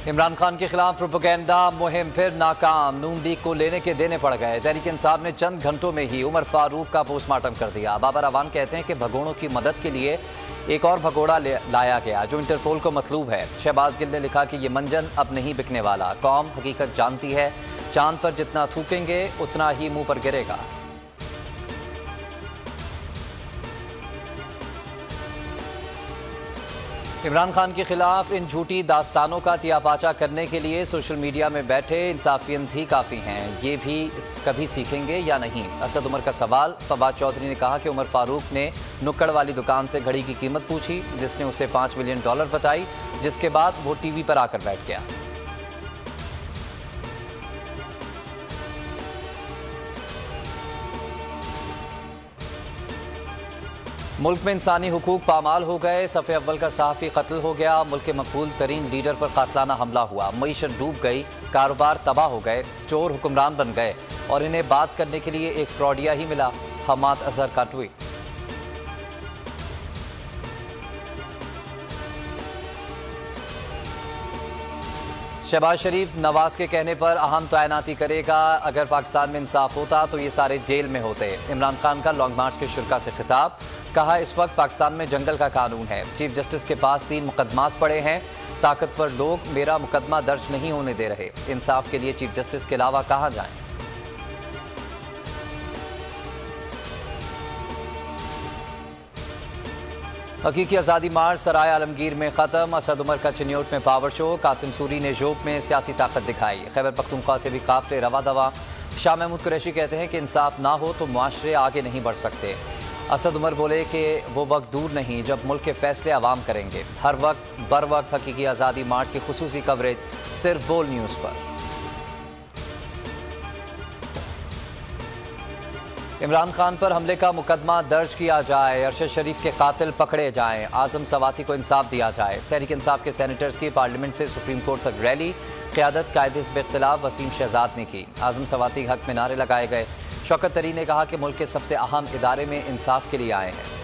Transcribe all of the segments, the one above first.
इमरान खान के खिलाफ प्रोपेगेंडा मुहिम फिर नाकाम। नून लीग को लेने के देने पड़ गए। तहरीक इंसाफ ने चंद घंटों में ही उमर फारूक का पोस्टमार्टम कर दिया। बाबर अवान कहते हैं कि भगोड़ों की मदद के लिए एक और भगोड़ा लाया गया जो इंटरपोल को मतलूब है। शहबाज गिल ने लिखा कि ये मंजन अब नहीं बिकने वाला। कौम हकीकत जानती है, चांद पर जितना थूकेंगे उतना ही मुंह पर गिरेगा। इमरान खान के खिलाफ इन झूठी दास्तानों का तियापाचा करने के लिए सोशल मीडिया में बैठे इंसाफियंस ही काफ़ी हैं। ये भी कभी सीखेंगे या नहीं? असद उमर का सवाल। फवाद चौधरी ने कहा कि उमर फारूक ने नुक्कड़ वाली दुकान से घड़ी की कीमत पूछी, जिसने उसे $5 मिलियन बताई, जिसके बाद वो टीवी पर आकर बैठ गया। मुल्क में इंसानी हुकूक पामाल हो गए। सफ़े अव्वल का सहाफ़ी कत्ल हो गया। मुल्क के मकबूल तरीन लीडर पर कातलाना हमला हुआ। मईशत डूब गई, कारोबार तबाह हो गए, चोर हुक्मरान बन गए और इन्हें बात करने के लिए एक फ्रॉडिया ही मिला। हमाद अजहर का ट्वीट। शहबाज शरीफ नवाज के कहने पर अहम तैनाती करेगा। अगर पाकिस्तान में इंसाफ होता तो ये सारे जेल में होते। इमरान खान का लॉन्ग मार्च के शुरा से खिताब। कहा, इस वक्त पाकिस्तान में जंगल का कानून है। चीफ जस्टिस के पास 3 मुकदमात पड़े हैं। ताकतवर लोग मेरा मुकदमा दर्ज नहीं होने दे रहे। इंसाफ के लिए चीफ जस्टिस के अलावा कहां जाएं? हकीकी आज़ादी मार्च सराय आलमगीर में ख़त्म। असद उमर का चिन्योट में पावर शो। कासिम सूरी ने जोब में सियासी ताकत दिखाई। खैबर पख्तूनख्वा से भी काफिले रवा दवा। शाह महमूद कुरैशी कहते हैं कि इंसाफ ना हो तो मुआशरे आगे नहीं बढ़ सकते। असद उमर बोले कि वो वक्त दूर नहीं जब मुल्क के फैसले आवाम करेंगे। हर वक्त बर वक्त हकीकी आज़ादी मार्च की खुसूसी कवरेज सिर्फ बोल न्यूज़ पर। इमरान खान पर हमले का मुकदमा दर्ज किया जाए। अरशद शरीफ के कातिल पकड़े जाएं। आजम सवाती को इंसाफ दिया जाए। तहरीक इंसाफ के सेनेटर्स की पार्लियामेंट से सुप्रीम कोर्ट तक रैली। क़यादत कायदे से इख्तिलाफ वसीम शहजाद ने की। आजम सवाती हक में नारे लगाए गए। शौकत तरीन ने कहा कि मुल्क के सबसे अहम इदारे में इंसाफ के लिए आए हैं।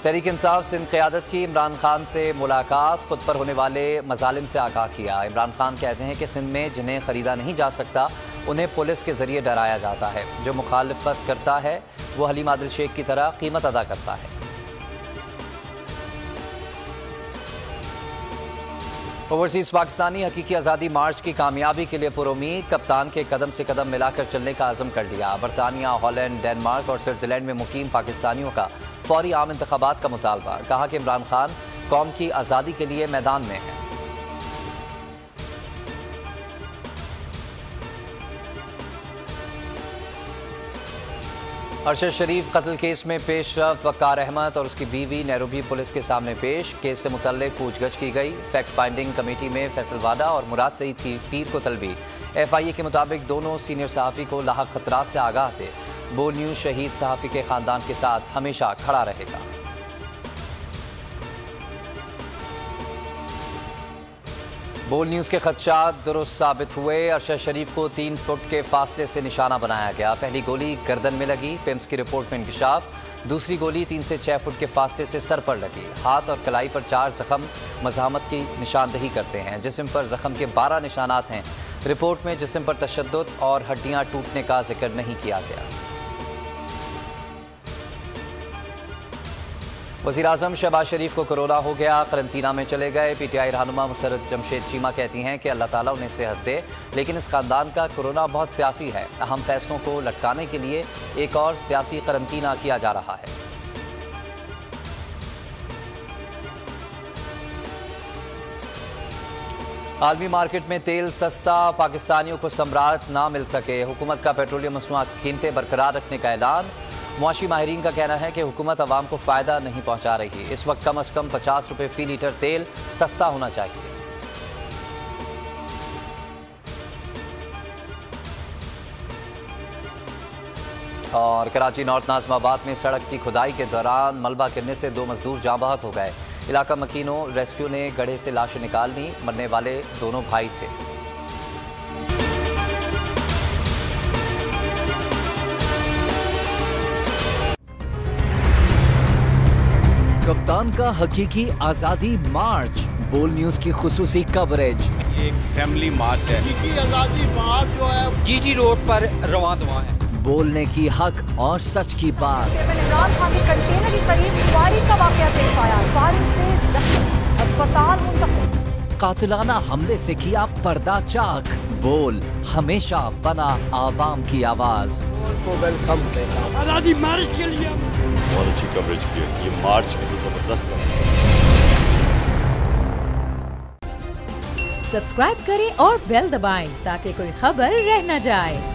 तहरीक इंसाफ सिंध क़यादत की इमरान खान से मुलाकात। खुद पर होने वाले मजालिम से आगाह किया। इमरान खान कहते हैं कि सिंध में जिन्हें ख़रीदा नहीं जा सकता उन्हें पुलिस के जरिए डराया जाता है। जो मुखालिफत करता है वो हलीम आदिल शेख की तरह कीमत अदा करता है। ओवरसीज पाकिस्तानी हकीकी आज़ादी मार्च की कामयाबी के लिए पुरुमीद। कप्तान के कदम से कदम मिलाकर चलने का आज़म कर लिया। बरतानिया, हॉलैंड, डेनमार्क और स्विट्जरलैंड में मुकीम पाकिस्तानियों का फौरी आम इंतखाबात का मुतालबा। कहा कि इमरान खान कौम की आज़ादी के लिए मैदान में है। अरशद शरीफ कत्ल केस में पेशरफ वकार अहमद और उसकी बीवी नैरोबी पुलिस के सामने पेश। केस से मुतल्लिक पूछगछ की गई। फैक्ट फाइंडिंग कमेटी में फैसल वादा और मुराद सईद की पीर को तलबी। FIA के मुताबिक दोनों सीनियर सहाफ़ी को लाहक खतरात से आगाह थे। बोल न्यूज़ शहीद सहाफ़ी के ख़ानदान के साथ हमेशा खड़ा रहेगा। बोल न्यूज़ के खदशात दुरुस्त साबित हुए। अरशद शरीफ को 3 फुट के फासले से निशाना बनाया गया। पहली गोली गर्दन में लगी। पिम्स की रिपोर्ट में इंकशाफ। दूसरी गोली 3 से 6 फुट के फासले से सर पर लगी। हाथ और कलाई पर 4 जख्म मज़ाहमत की निशानदही करते हैं। जिस्म पर जख्म के 12 निशानात हैं। रिपोर्ट में जिस्म पर तशद्दुद और हड्डियां टूटने का जिक्र नहीं किया गया। वज़ीर आज़म शहबाज शरीफ को कोरोना हो गया, करंतना में चले गए। PTI रहनुमा मुसर्रत जमशेद चीमा कहती हैं कि अल्लाह ताला उन्हें सेहत दे, लेकिन इस खानदान का कोरोना बहुत सियासी है। अहम फैसलों को लटकाने के लिए एक और सियासी करंतना किया जा रहा है। आलमी मार्केट में तेल सस्ता, पाकिस्तानियों को सम्राट ना मिल सके। हुकूमत का पेट्रोलियम मसनूआत की कीमतें बरकरार रखने का ऐलान। मुआशी माहिरीन का कहना है कि हुकूमत अवाम को फ़ायदा नहीं पहुंचा रही। इस वक्त कम अज़ कम 50 रुपये फ़ी लीटर तेल सस्ता होना चाहिए। और कराची नॉर्थ नाज़िमाबाद में सड़क की खुदाई के दौरान मलबा गिरने से 2 मजदूर जाँ बहक हो गए। इलाका मकीनों रेस्क्यू ने गड्ढे से लाशें निकाल दी। मरने वाले दोनों भाई थे। कप्तान का हकीकी आजादी मार्च, बोल न्यूज की खुसूसी कवरेज। ये एक फैमिली मार्च है। हकीकी आजादी मार्च जो है जीटी रोड पर रवां दवा है। बोलने की हक और सच की बात। इमरान खान के कंटेनर के करीब फायरिंग का वाकया पेश आया, फायरिंग से जख्मी, अस्पताल मुंतकिल। कातिलाना हमले से किया पर्दा चाक, बोल हमेशा बना आवाम की आवाज। को वेलकम कहता हूं। आजादी मार्च के लिए बहुत अच्छी कवरेज की है। ये मार्च की जबरदस्त कवरेज। सब्सक्राइब करें और बेल दबाएं ताकि कोई खबर रह न जाए।